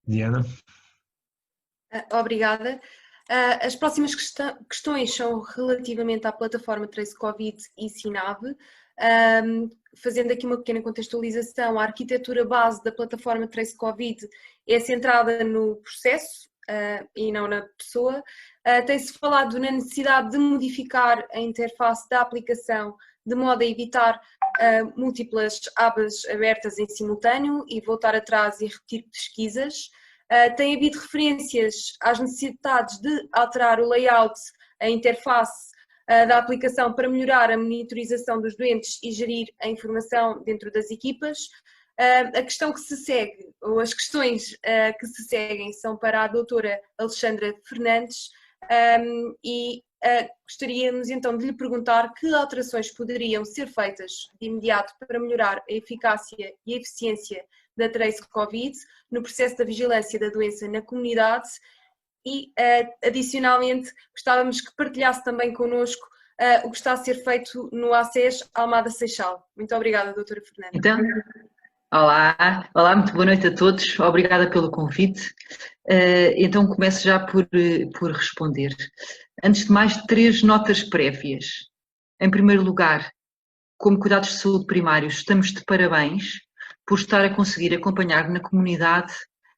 Diana? Obrigada. As próximas questões são relativamente à plataforma Trace Covid e SINAV. Fazendo aqui uma pequena contextualização, a arquitetura base da plataforma Trace Covid é centrada no processo e não na pessoa. Tem-se falado na necessidade de modificar a interface da aplicação de modo a evitar múltiplas abas abertas em simultâneo e voltar atrás e repetir pesquisas. Tem havido referências às necessidades de alterar o layout, a interface da aplicação para melhorar a monitorização dos doentes e gerir a informação dentro das equipas. A questão que se segue, ou as questões que se seguem, são para a doutora Alexandra Fernandes e gostaríamos então de lhe perguntar que alterações poderiam ser feitas de imediato para melhorar a eficácia e a eficiência da Trace Covid no processo da vigilância da doença na comunidade e, adicionalmente, gostávamos que partilhasse também connosco o que está a ser feito no ACES Almada Seixal. Muito obrigada, doutora Fernanda. Então, olá, muito boa noite a todos, obrigada pelo convite. Então começo já por responder. Antes de mais, 3 notas prévias. Em primeiro lugar, como cuidados de saúde primários, estamos de parabéns por estar a conseguir acompanhar na comunidade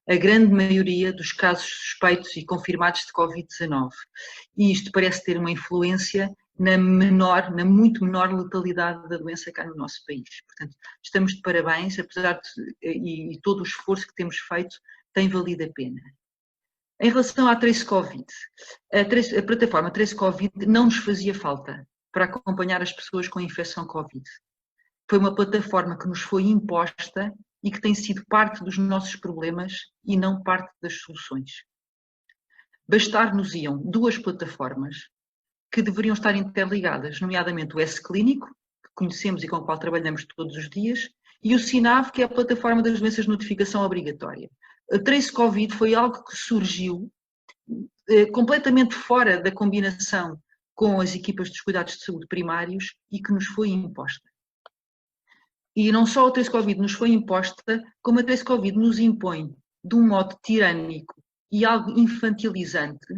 a grande maioria dos casos suspeitos e confirmados de Covid-19. E isto parece ter uma influência na muito menor letalidade da doença cá no nosso país. Portanto, estamos de parabéns, apesar e todo o esforço que temos feito tem valido a pena. Em relação à Trace Covid, a plataforma Trace Covid não nos fazia falta para acompanhar as pessoas com infecção Covid. Foi uma plataforma que nos foi imposta e que tem sido parte dos nossos problemas e não parte das soluções. Bastar-nos-iam 2 plataformas que deveriam estar interligadas, nomeadamente o S-Clínico, que conhecemos e com o qual trabalhamos todos os dias, e o SINAV, que é a plataforma das doenças de notificação obrigatória. A Trace Covid foi algo que surgiu completamente fora da combinação com as equipas dos cuidados de saúde primários e que nos foi imposta. E não só a Trace Covid nos foi imposta, como a Trace Covid nos impõe, de um modo tirânico e algo infantilizante,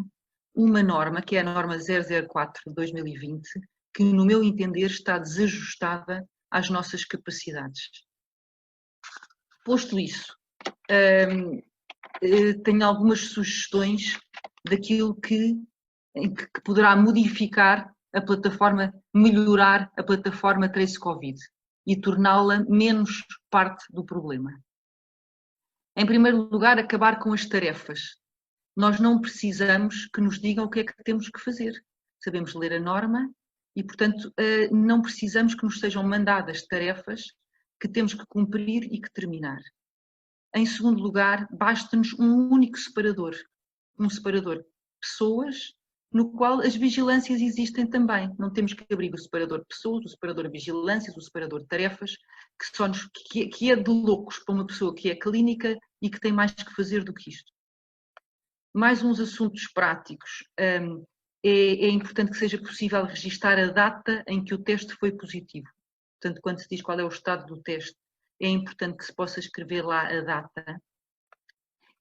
uma norma, que é a norma 004 de 2020, que, no meu entender, está desajustada às nossas capacidades. Posto isso, tenho algumas sugestões daquilo que poderá modificar a plataforma, melhorar a plataforma Trace Covid e torná-la menos parte do problema. Em primeiro lugar, acabar com as tarefas. Nós não precisamos que nos digam o que é que temos que fazer. Sabemos ler a norma e, portanto, não precisamos que nos sejam mandadas tarefas que temos que cumprir e que terminar. Em segundo lugar, basta-nos um único separador. Um separador pessoas, no qual as vigilâncias existem também. Não temos que abrir o separador pessoas, o separador vigilâncias, o separador tarefas, que é de loucos para uma pessoa que é clínica e que tem mais que fazer do que isto. Mais uns assuntos práticos. É importante que seja possível registar a data em que o teste foi positivo. Portanto, quando se diz qual é o estado do teste, é importante que se possa escrever lá a data.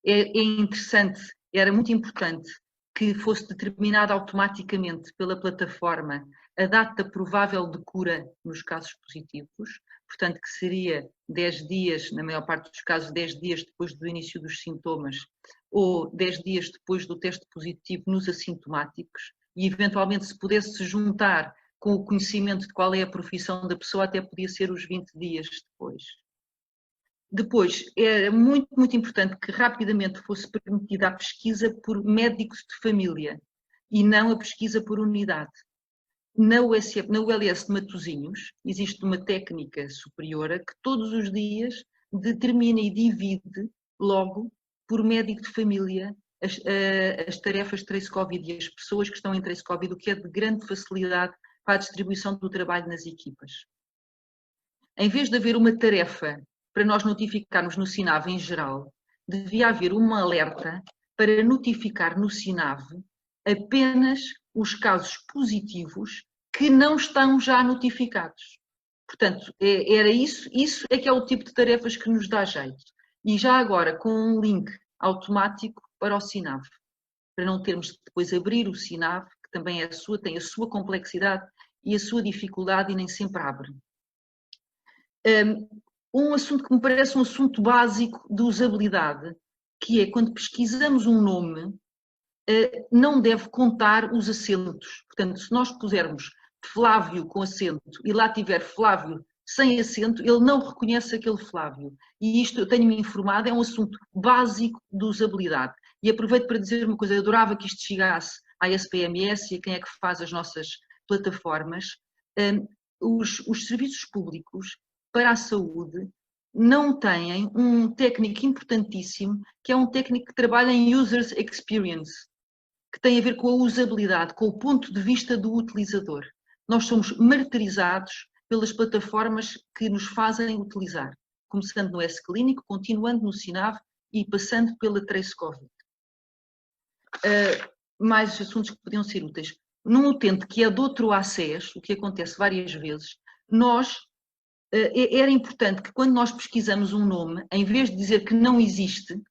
É interessante, era muito importante que fosse determinada automaticamente pela plataforma a data provável de cura nos casos positivos, portanto que seria 10 dias, na maior parte dos casos, 10 dias depois do início dos sintomas, ou 10 dias depois do teste positivo nos assintomáticos, e eventualmente se pudesse juntar com o conhecimento de qual é a profissão da pessoa, até podia ser os 20 dias depois. Depois, era muito, muito importante que rapidamente fosse permitida a pesquisa por médicos de família e não a pesquisa por unidade. Na ULS de Matosinhos existe uma técnica superiora que todos os dias determina e divide logo por médico de família as tarefas de Trace Covid e as pessoas que estão em Trace Covid, o que é de grande facilidade para a distribuição do trabalho nas equipas. Em vez de haver uma tarefa para nós notificarmos no SINAV em geral, devia haver uma alerta para notificar no SINAV apenas os casos positivos que não estão já notificados. Portanto, era isso é que é o tipo de tarefas que nos dá jeito. E já agora, com um link automático para o SINAV, para não termos de depois abrir o SINAV, que também tem a sua complexidade e a sua dificuldade e nem sempre abre. Um assunto que me parece um assunto básico de usabilidade, que é quando pesquisamos um nome, não deve contar os acentos. Portanto, se nós pusermos Flávio com acento e lá tiver Flávio sem acento, ele não reconhece aquele Flávio. E isto, eu tenho-me informado, é um assunto básico de usabilidade. E aproveito para dizer uma coisa, eu adorava que isto chegasse à SPMS e a quem é que faz as nossas plataformas. Os serviços públicos para a saúde não têm um técnico importantíssimo, que é um técnico que trabalha em User Experience, que tem a ver com a usabilidade, com o ponto de vista do utilizador. Nós somos martirizados pelas plataformas que nos fazem utilizar, começando no S-Clínico, continuando no SINAV e passando pela Trace Covid. Mais assuntos que podiam ser úteis. Num utente que é de outro ACES, o que acontece várias vezes, era importante que quando nós pesquisamos um nome, em vez de dizer que não existe,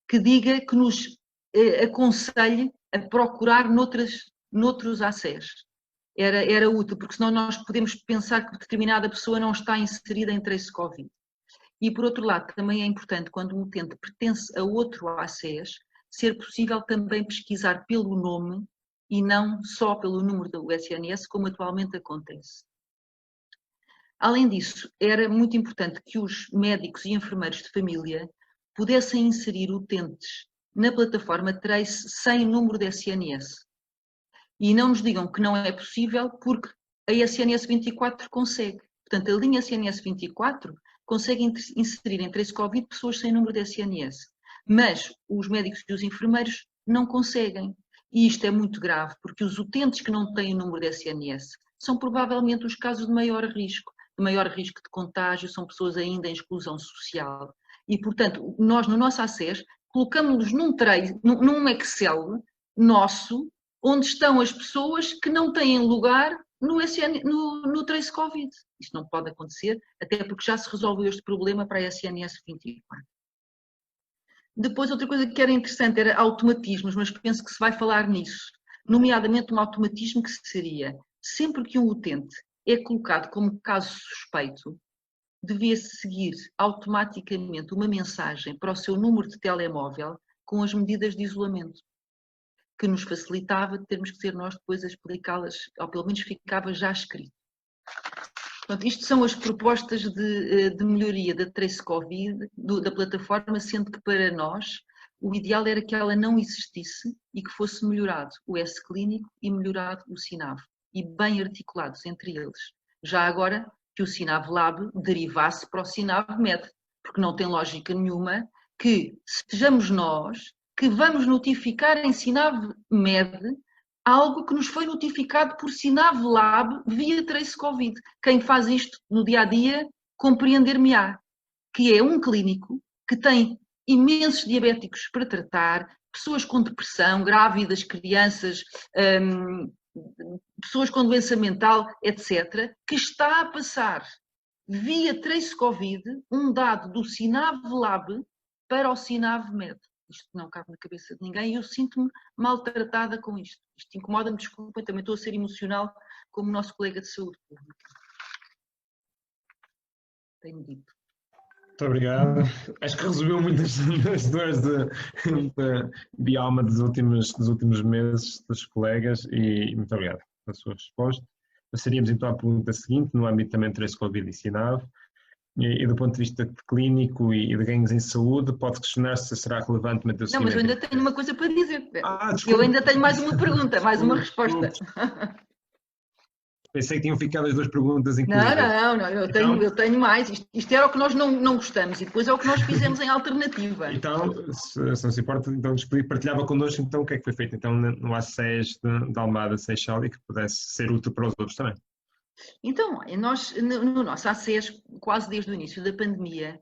que diga que nos aconselhe a procurar noutros ACES. Era útil, porque senão nós podemos pensar que determinada pessoa não está inserida em Trace Covid. E por outro lado, também é importante, quando um utente pertence a outro ACES, ser possível também pesquisar pelo nome e não só pelo número do SNS, como atualmente acontece. Além disso, era muito importante que os médicos e enfermeiros de família pudessem inserir utentes na plataforma Trace sem número de SNS. E não nos digam que não é possível, porque a SNS 24 consegue. Portanto, a linha SNS 24 consegue inserir em Trace Covid pessoas sem número de SNS. Mas os médicos e os enfermeiros não conseguem. E isto é muito grave, porque os utentes que não têm o número de SNS são provavelmente os casos de maior risco de contágio, são pessoas ainda em exclusão social. E, portanto, nós no nosso ACES colocamos-los num Excel nosso, onde estão as pessoas que não têm lugar no Trace Covid. Isto não pode acontecer, até porque já se resolveu este problema para a SNS 24. Depois, outra coisa que era interessante era automatismos, mas penso que se vai falar nisso, nomeadamente um automatismo que seria, sempre que um utente é colocado como caso suspeito, devia seguir automaticamente uma mensagem para o seu número de telemóvel com as medidas de isolamento, que nos facilitava termos que ser nós depois a explicá-las, ou pelo menos ficava já escrito. Portanto, isto são as propostas de melhoria da Trace Covid, da plataforma, sendo que para nós o ideal era que ela não existisse e que fosse melhorado o S-Clínico e melhorado o SINAV, e bem articulados entre eles. Já agora que o SINAV Lab derivasse para o SINAV Med, porque não tem lógica nenhuma que sejamos nós que vamos notificar em SINAV Med algo que nos foi notificado por SINAV Lab via Trace Covid. Quem faz isto no dia-a-dia compreender-me-á, que é um clínico que tem imensos diabéticos para tratar, pessoas com depressão, grávidas, crianças, pessoas com doença mental, etc., que está a passar via Trace Covid um dado do SINAV Lab para o SINAV Med. Isto não cabe na cabeça de ninguém e eu sinto-me maltratada com isto. Isto incomoda-me, desculpa, também estou a ser emocional como nosso colega de saúde pública. Tenho dito. Muito obrigado. Acho que resumiu muitas das dores de alma dos últimos meses dos colegas e muito obrigado pela sua resposta. Passaríamos então à pergunta seguinte, no âmbito também de Trace Covid e SINAV. E do ponto de vista clínico e de ganhos em saúde, pode questionar-se se será relevante manter o seguimento. Não, mas eu ainda tenho uma coisa para dizer. Eu ainda tenho mais uma pergunta, mais uma resposta. Pensei que tinham ficado as duas perguntas incluídas. Não, eu tenho mais. Isto era o que nós não gostamos e depois é o que nós fizemos em alternativa. Então, se não se importa, então partilhava connosco então o que é que foi feito então no ACES de Almada, Seixal e que pudesse ser útil para os outros também. Então, nós, no nosso ACES, quase desde o início da pandemia,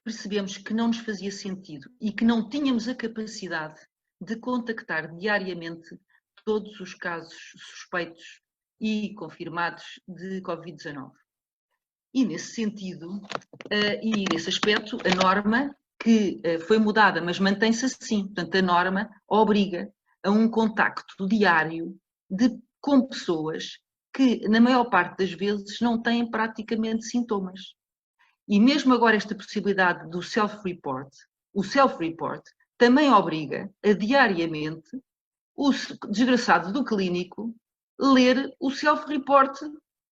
percebemos que não nos fazia sentido e que não tínhamos a capacidade de contactar diariamente todos os casos suspeitos e confirmados de Covid-19. E nesse sentido, e nesse aspecto, a norma que foi mudada, mas mantém-se assim. Portanto, a norma obriga a um contacto diário com pessoas que, na maior parte das vezes, não têm praticamente sintomas. E mesmo agora esta possibilidade do self-report, o self-report também obriga a diariamente o desgraçado do clínico ler o self-report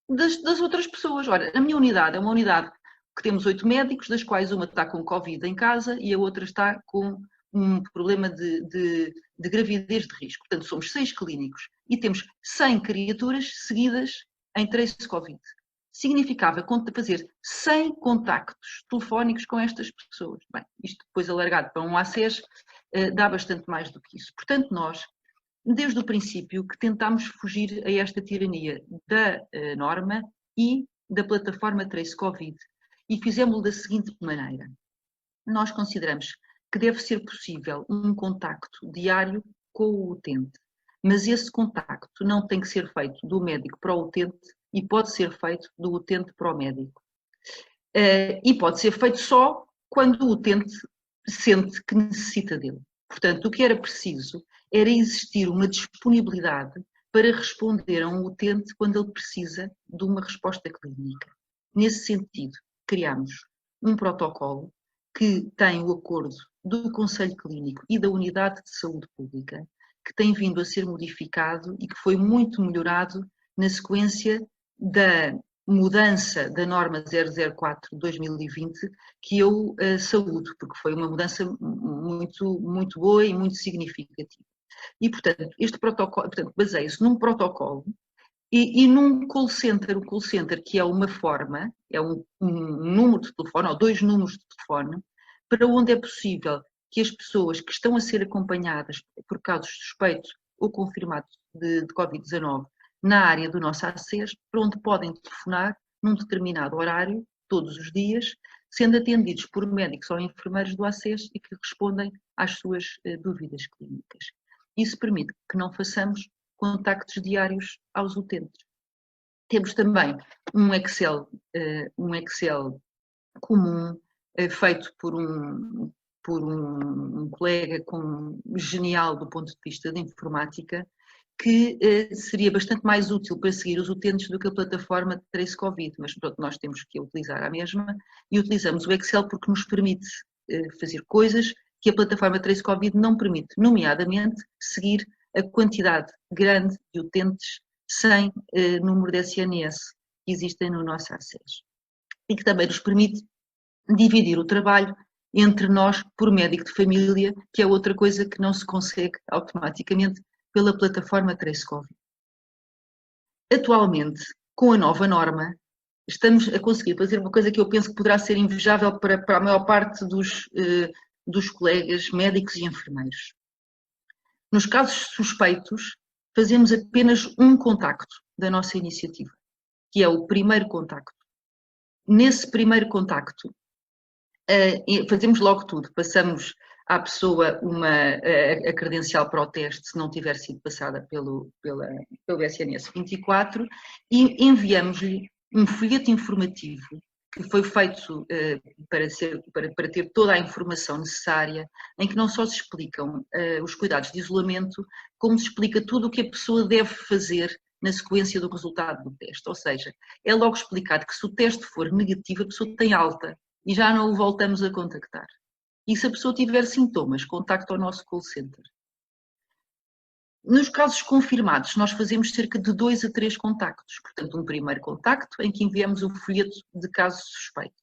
das outras pessoas. Ora, a minha unidade é uma unidade que temos 8 médicos, das quais uma está com Covid em casa e a outra está com um problema de gravidez de risco. Portanto, somos 6 clínicos e temos 100 criaturas seguidas em trace Covid. Significava fazer 100 contactos telefónicos com estas pessoas. Bem, isto depois alargado para um ACES dá bastante mais do que isso. Portanto, nós, desde o princípio, que tentámos fugir a esta tirania da norma e da plataforma Trace Covid. E fizemos-lo da seguinte maneira. Nós consideramos que deve ser possível um contacto diário com o utente, mas esse contacto não tem que ser feito do médico para o utente e pode ser feito do utente para o médico. E pode ser feito só quando o utente sente que necessita dele. Portanto, o que era preciso era existir uma disponibilidade para responder a um utente quando ele precisa de uma resposta clínica. Nesse sentido, criámos um protocolo que tem o acordo do Conselho Clínico e da Unidade de Saúde Pública, que tem vindo a ser modificado e que foi muito melhorado na sequência da mudança da norma 004/2020, que eu saúdo, porque foi uma mudança muito boa e muito significativa. E, portanto, este protocolo, baseia-se num protocolo e num call center, o call center que é uma forma, é um número de telefone, ou 2 números de telefone, para onde é possível que as pessoas que estão a ser acompanhadas por casos suspeitos ou confirmados de Covid-19 na área do nosso ACES, para onde podem telefonar num determinado horário, todos os dias, sendo atendidos por médicos ou enfermeiros do ACES e que respondem às suas dúvidas clínicas. Isso permite que não façamos contactos diários aos utentes. Temos também um Excel comum, feito por um colega genial do ponto de vista da informática, que seria bastante mais útil para seguir os utentes do que a plataforma de Trace Covid, mas pronto, nós temos que utilizar a mesma e utilizamos o Excel porque nos permite fazer coisas que a plataforma Trace Covid não permite, nomeadamente seguir a quantidade grande de utentes sem número de SNS que existem no nosso ACES. E que também nos permite dividir o trabalho entre nós por médico de família, que é outra coisa que não se consegue automaticamente pela plataforma Trace Covid. Atualmente, com a nova norma, estamos a conseguir fazer uma coisa que eu penso que poderá ser invejável para a maior parte dos colegas médicos e enfermeiros. Nos casos suspeitos, fazemos apenas um contacto da nossa iniciativa, que é o primeiro contacto. Nesse primeiro contacto, fazemos logo tudo, passamos à pessoa a credencial para o teste, se não tiver sido passada pelo SNS 24, e enviamos-lhe um folheto informativo que foi feito para ter toda a informação necessária, em que não só se explicam os cuidados de isolamento, como se explica tudo o que a pessoa deve fazer na sequência do resultado do teste. Ou seja, é logo explicado que se o teste for negativo, a pessoa tem alta e já não o voltamos a contactar. E se a pessoa tiver sintomas, contacta o nosso call center. Nos casos confirmados, nós fazemos cerca de 2 a 3 contactos. Portanto, um primeiro contacto em que enviamos o folheto de caso suspeito.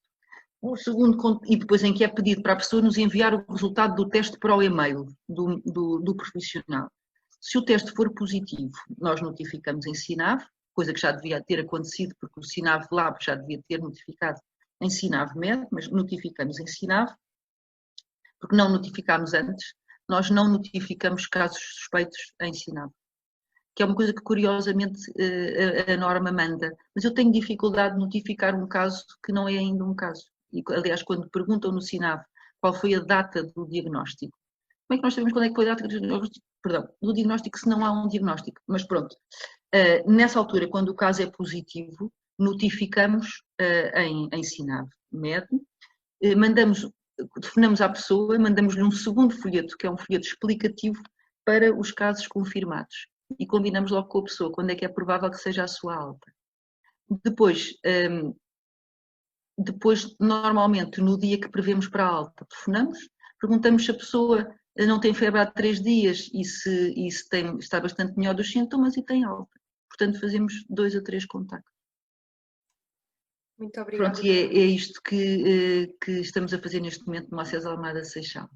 Um segundo, e depois em que é pedido para a pessoa nos enviar o resultado do teste para o e-mail do profissional. Se o teste for positivo, nós notificamos em SINAV, coisa que já devia ter acontecido, porque o SINAV Lab já devia ter notificado em SINAV Med, mas notificamos em SINAV, porque não notificámos antes. Nós não notificamos casos suspeitos em SINAV, que é uma coisa que curiosamente a norma manda, mas eu tenho dificuldade de notificar um caso que não é ainda um caso. E, aliás, quando perguntam no SINAV qual foi a data do diagnóstico, como é que nós sabemos quando é que foi a data do diagnóstico? Perdão, do diagnóstico se não há um diagnóstico, mas pronto. Nessa altura, quando o caso é positivo, notificamos em SINAV Med, mandamos telefonamos à pessoa, mandamos-lhe um segundo folheto, que é um folheto explicativo para os casos confirmados. E combinamos logo com a pessoa quando é que é provável que seja a sua alta. Depois, normalmente, no dia que prevemos para a alta, telefonamos, perguntamos se a pessoa não tem febre há 3 dias e se está bastante melhor dos sintomas e tem alta. Portanto, fazemos 2 a 3 contactos. Muito obrigada. Pronto, e é isto que estamos a fazer neste momento no Acés Almada Seixal.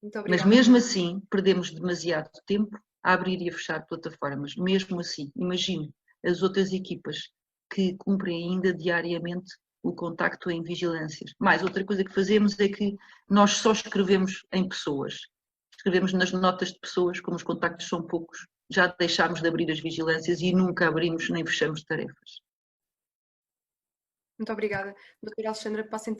Muito obrigada. Mas mesmo assim, perdemos demasiado tempo a abrir e a fechar plataformas. Mesmo assim, imagine as outras equipas que cumprem ainda diariamente o contacto em vigilâncias. Mais outra coisa que fazemos é que nós só escrevemos em pessoas. Escrevemos nas notas de pessoas, como os contactos são poucos, já deixámos de abrir as vigilâncias e nunca abrimos nem fechamos tarefas. Muito obrigada. Doutora Alexandra, passa